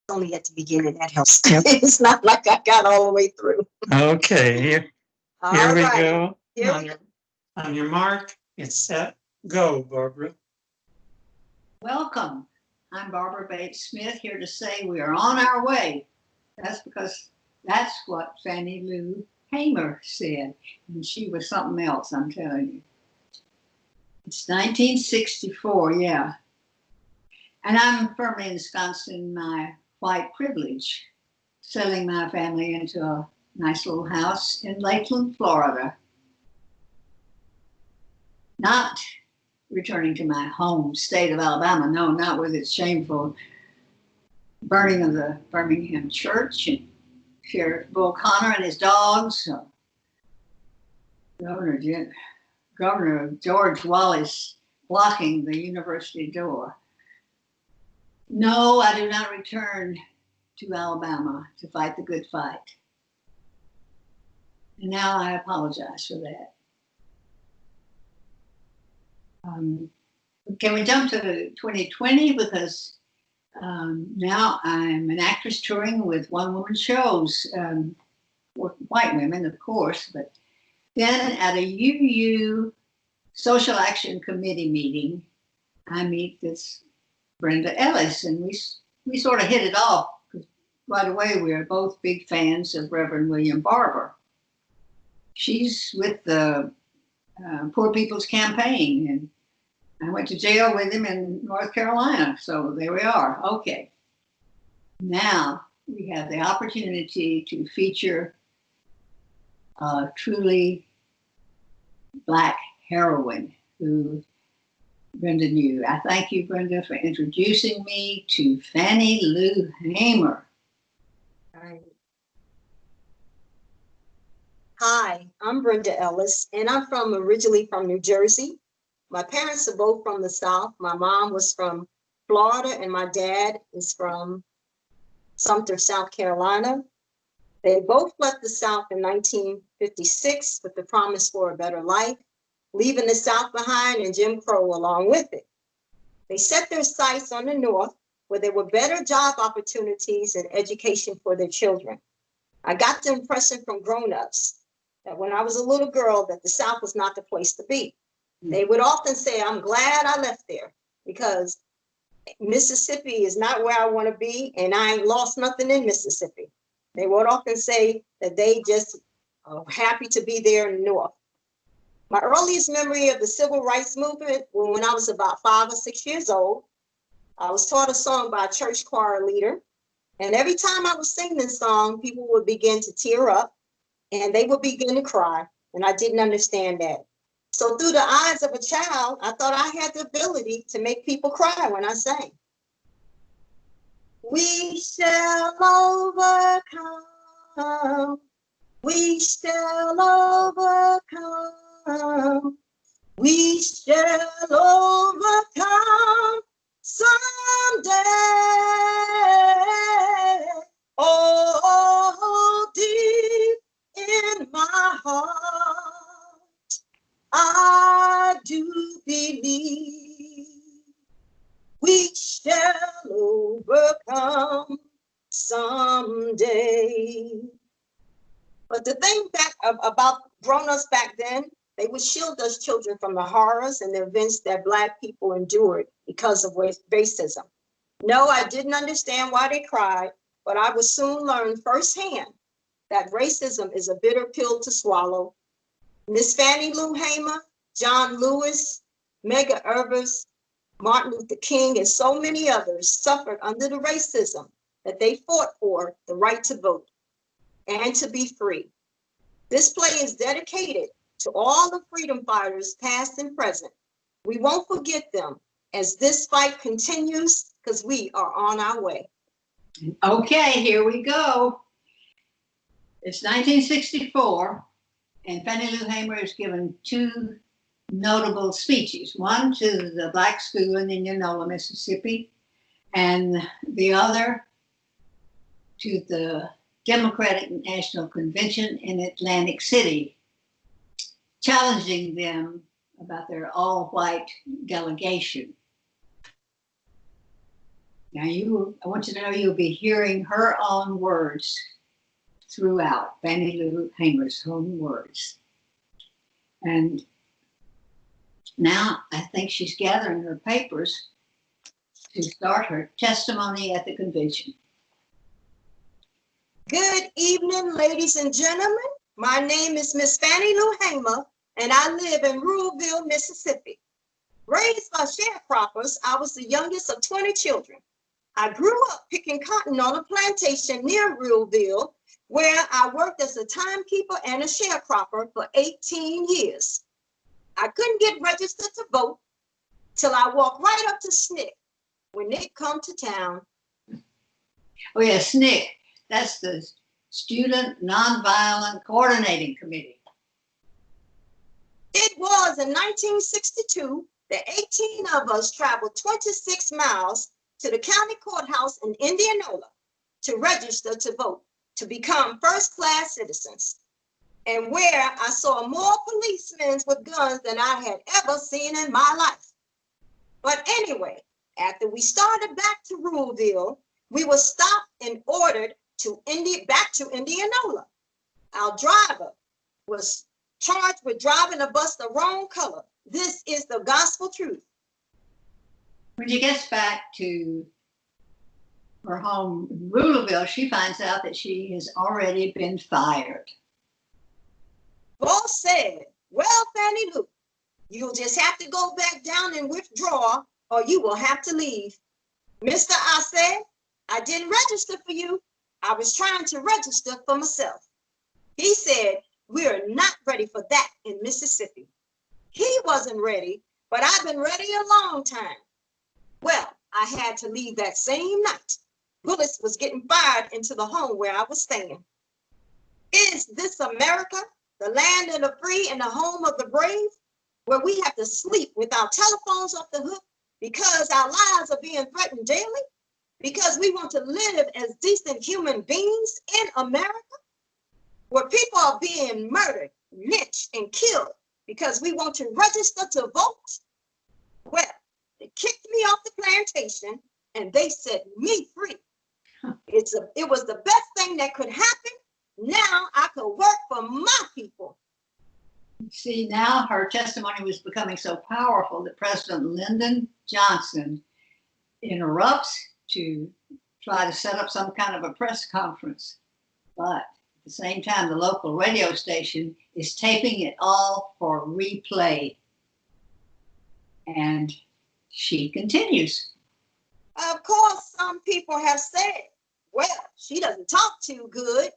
only at the beginning. That helps. It's not like I got all the way through. Okay, here All we right. go. Here On we your mark, get set, go, Barbara. Welcome. I'm Barbara Bates Smith, here to say we are on our way. That's because that's what Fannie Lou Hamer said, and she was something else, I'm telling you. It's 1964, yeah. And I'm firmly ensconced in my white privilege, settling my family into a nice little house in Lakeland, Florida. Not returning to my home state of Alabama, no, not with its shameful burning of the Birmingham church and Sheriff Bull Connor and his dogs, Governor George Wallace blocking the university door. No, I do not return to Alabama to fight the good fight. And now I apologize for that. Can we jump to 2020? Because now I'm an actress touring with one-woman shows, white women, of course, but then at a UU Social Action Committee meeting, I meet this Brenda Ellis, and we sort of hit it off, because right away we are both big fans of Reverend William Barber. She's with the Poor People's Campaign, and I went to jail with him in North Carolina, so there we are. Okay. Now we have the opportunity to feature a truly Black heroine who Brenda knew. I thank you, Brenda, for introducing me to Fannie Lou Hamer. Hi, I'm Brenda Ellis, and I'm originally from New Jersey. My parents are both from the South. My mom was from Florida, and my dad is from Sumter, South Carolina. They both left the South in 1956 with the promise for a better life, leaving the South behind and Jim Crow along with it. They set their sights on the North, where there were better job opportunities and education for their children. I got the impression from grown-ups that when I was a little girl that the South was not the place to be. They would often say, I'm glad I left there because Mississippi is not where I want to be, and I ain't lost nothing in Mississippi. They would often say that they just are happy to be there in the North. My earliest memory of the civil rights movement was when I was about 5 or 6 years old. I was taught a song by a church choir leader, and every time I would sing this song, people would begin to tear up, and they would begin to cry, and I didn't understand that. So through the eyes of a child, I thought I had the ability to make people cry when I sang. We shall overcome. We shall overcome. We shall overcome someday. Oh, deep in my heart, I do believe we shall overcome someday. But the thing about grown-ups back then, they would shield us children from the horrors and the events that Black people endured because of racism. No, I didn't understand why they cried, but I would soon learn firsthand that racism is a bitter pill to swallow. Miss Fannie Lou Hamer, John Lewis, Medgar Evers, Martin Luther King, and so many others suffered under the racism that they fought for the right to vote and to be free. This play is dedicated to all the freedom fighters, past and present. We won't forget them as this fight continues because we are on our way. Okay, here we go. It's 1964, and Fannie Lou Hamer is given two notable speeches, one to the Black school in Indianola, Mississippi, and the other to the Democratic National Convention in Atlantic City, challenging them about their all-white delegation. Now I want you to know you'll be hearing her own words throughout, Fannie Lou Hamer's own words. And now I think she's gathering her papers to start her testimony at the convention. Good evening, ladies and gentlemen. My name is Miss Fannie Lou Hamer, and I live in Ruleville, Mississippi. Raised by sharecroppers, I was the youngest of 20 children. I grew up picking cotton on a plantation near Ruleville, where I worked as a timekeeper and a sharecropper for 18 years. I couldn't get registered to vote till I walked right up to SNCC when Nick come to town. Oh yeah, SNCC, that's the Student Nonviolent Coordinating Committee. It was in 1962 that 18 of us traveled 26 miles to the county courthouse in Indianola to register to vote, to become first-class citizens, and where I saw more policemen with guns than I had ever seen in my life. But anyway, after we started back to Ruleville, we were stopped and ordered back to Indianola. Our driver was charged with driving a bus the wrong color. This is the gospel truth. When she gets back to her home in Ruleville, she finds out that she has already been fired. Boss said, well, Fannie Lou, you'll just have to go back down and withdraw, or you will have to leave. Mister, I said, I didn't register for you. I was trying to register for myself. He said, we're not ready for that in Mississippi. He wasn't ready, but I've been ready a long time. Well, I had to leave that same night. Bullets was getting fired into the home where I was staying. Is this America, the land of the free and the home of the brave, where we have to sleep with our telephones off the hook because our lives are being threatened daily? Because we want to live as decent human beings in America, where people are being murdered, lynched, and killed because we want to register to vote? Well, they kicked me off the plantation and they set me free. It was the best thing that could happen. Now I could work for my people. See, now her testimony was becoming so powerful that President Lyndon Johnson interrupts to try to set up some kind of a press conference. But at the same time, the local radio station is taping it all for replay. And she continues. Of course, some people have said, well, she doesn't talk too good.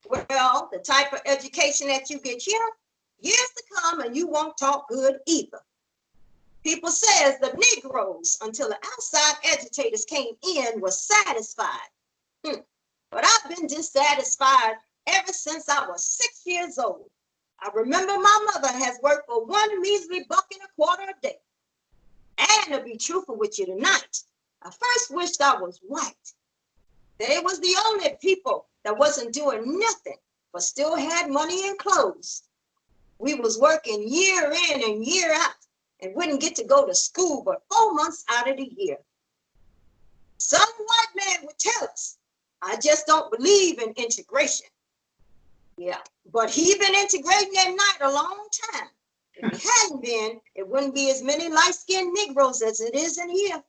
Well, the type of education that you get here, years to come and you won't talk good either. People says the Negroes, until the outside agitators came in, were satisfied. But I've been dissatisfied ever since I was 6 years old. I remember my mother has worked for one measly $1.25 a day. And to be truthful with you tonight, I first wished I was white. They was the only people that wasn't doing nothing, but still had money and clothes. We was working year in and year out and wouldn't get to go to school but 4 months out of the year. Some white man would tell us, I just don't believe in integration. Yeah, but he been integrating at night a long time. If he hadn't been, it wouldn't be as many light-skinned Negroes as it is in here.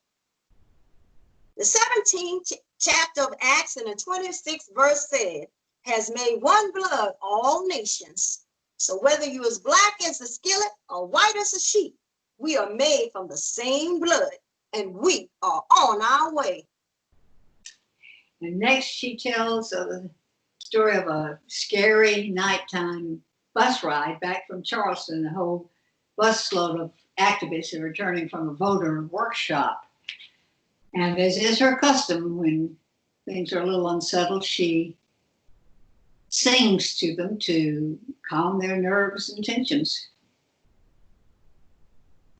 The 17th chapter of Acts and the 26th verse said, has made one blood all nations. So whether you as black as a skillet or white as a sheep, we are made from the same blood and we are on our way. And next she tells the story of a scary nighttime bus ride back from Charleston. The whole busload of activists are returning from a voter workshop. And as is her custom, when things are a little unsettled, she sings to them to calm their nerves and tensions.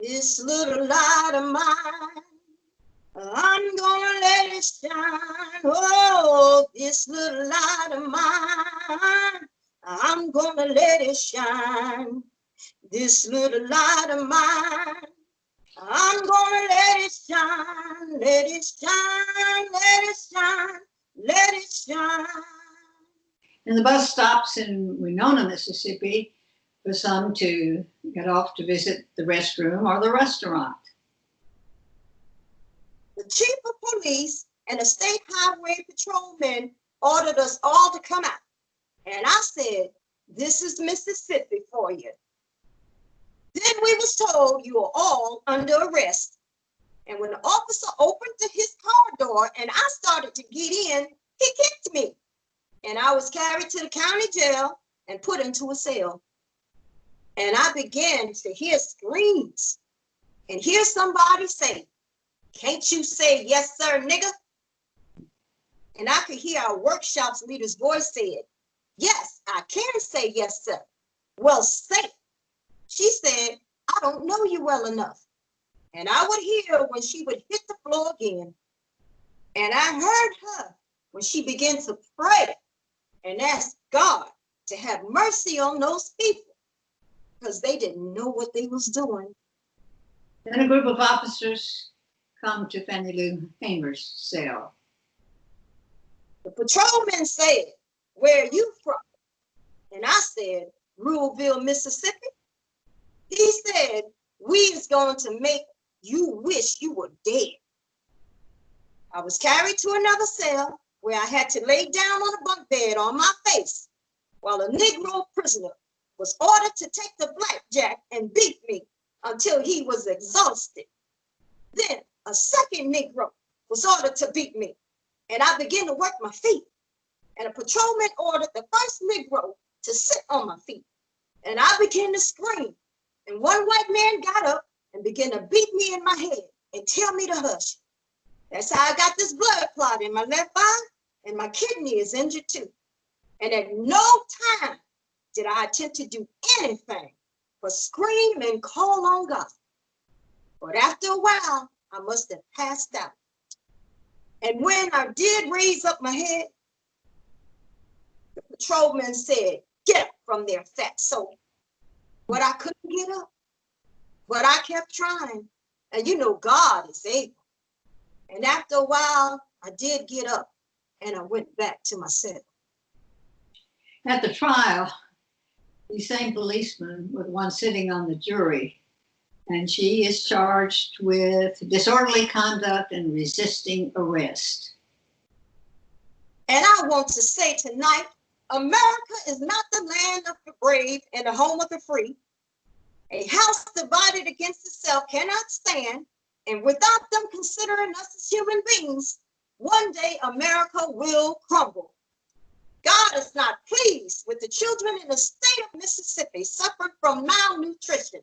This little light of mine, I'm gonna let it shine. Oh, this little light of mine, I'm gonna let it shine. This little light of mine, I'm gonna let it shine, let it shine, let it shine, let it shine. And the bus stops in Winona, Mississippi, for some to get off to visit the restroom or the restaurant. The chief of police and the state highway patrolman ordered us all to come out. And I said, this is Mississippi for you. Then we was told you are all under arrest. And when the officer opened his car door and I started to get in, he kicked me. And I was carried to the county jail and put into a cell. And I began to hear screams and hear somebody say, can't you say yes, sir, nigga? And I could hear our workshops leader's voice said, yes, I can say yes, sir. Well, say it. She said, I don't know you well enough. And I would hear when she would hit the floor again. And I heard her when she began to pray and ask God to have mercy on those people because they didn't know what they was doing. Then a group of officers come to Fannie Lou Hamer's cell. The patrolman said, where are you from? And I said, Ruleville, Mississippi. He said, we is going to make you wish you were dead. I was carried to another cell where I had to lay down on a bunk bed on my face while a Negro prisoner was ordered to take the blackjack and beat me until he was exhausted. Then a second Negro was ordered to beat me, and I began to work my feet. And a patrolman ordered the first Negro to sit on my feet, and I began to scream. And one white man got up and began to beat me in my head and tell me to hush. That's how I got this blood clot in my left eye, and my kidney is injured too. And at no time did I attempt to do anything but scream and call on God. But after a while, I must have passed out. And when I did raise up my head, the patrolman said, get up from there, fatso. But I couldn't get up. But I kept trying. And you know, God is able. And after a while, I did get up and I went back to my cell. At the trial, the same policeman was one sitting on the jury, and she is charged with disorderly conduct and resisting arrest. And I want to say tonight, America is not the land of the brave and the home of the free. A house divided against itself cannot stand, and without them considering us as human beings, one day America will crumble. God is not pleased with the children in the state of Mississippi suffering from malnutrition.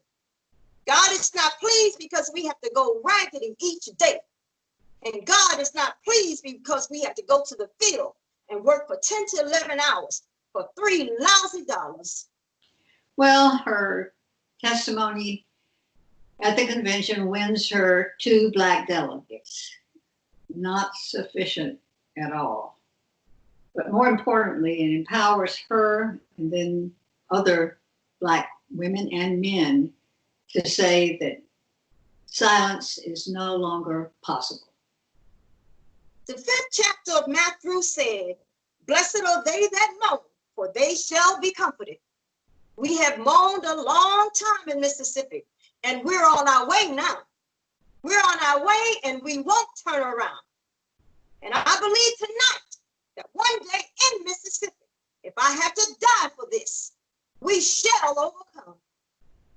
God is not pleased because we have to go raggedy each day. And God is not pleased because we have to go to the field and work for 10 to 11 hours for $3 lousy. Well, her testimony at the convention wins her 2 black delegates. Not sufficient at all. But more importantly, it empowers her and then other black women and men to say that silence is no longer possible. The 5th chapter of Matthew said, blessed are they that mourn, for they shall be comforted. We have mourned a long time in Mississippi, and we're on our way now. We're on our way, and we won't turn around. And I believe tonight that one day in Mississippi, if I have to die for this, we shall overcome.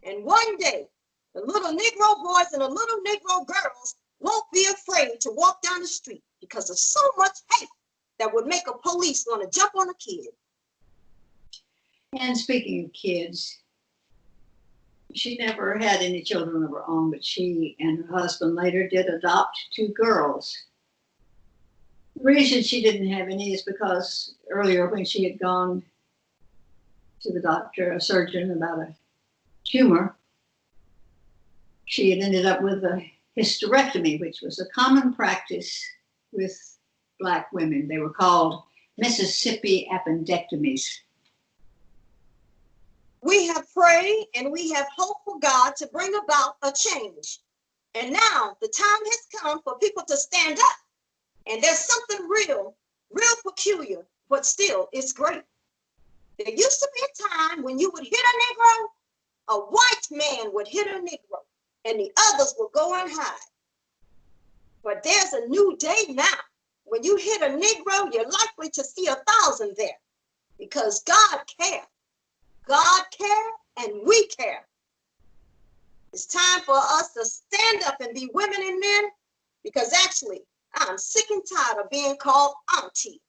And one day, the little Negro boys and the little Negro girls won't be afraid to walk down the street because of so much hate that would make a police want to jump on a kid. And speaking of kids, she never had any children of her own, but she and her husband later did adopt 2 girls. The reason she didn't have any is because earlier when she had gone to the doctor, a surgeon, about a tumor, she had ended up with a hysterectomy, which was a common practice with black women. They were called Mississippi appendectomies. We have prayed and we have hoped for God to bring about a change. And now the time has come for people to stand up. And there's something real peculiar, but still it's great. There used to be a time when you would hit a Negro, a white man would hit a Negro, and the others would go and hide. But there's a new day now. When you hit a Negro, you're likely to see 1,000 there because God cares. God cares and we care. It's time for us to stand up and be women and men because actually, I'm sick and tired of being called auntie.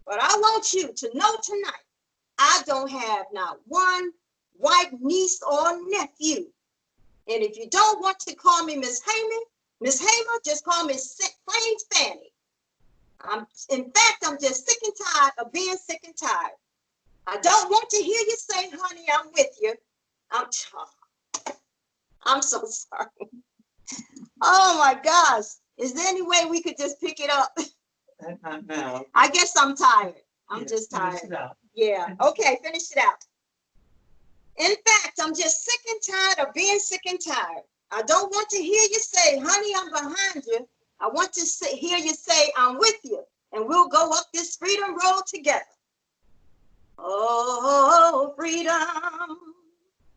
But I want you to know tonight, I don't have not one white niece or nephew. And if you don't want to call me Miss Hamer, just call me plain Fanny. In fact, I'm just sick and tired of being sick and tired. I don't want to hear you say, honey, I'm with you. I'm so sorry. Oh my gosh. Is there any way we could just pick it up? Not now. I guess I'm tired. I'm Yes, just finish tired. it out. Yeah. Okay, finish it out. In fact, I'm just sick and tired of being sick and tired. I don't want to hear you say, honey, I'm behind you. I want to hear you say, I'm with you. And we'll go up this freedom road together. Oh, freedom.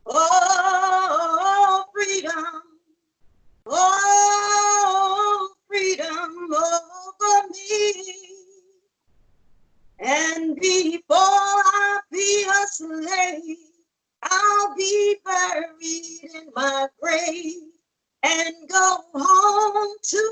Oh, freedom. Oh, freedom over me. And before I be a slave, I'll be buried in my grave and go home to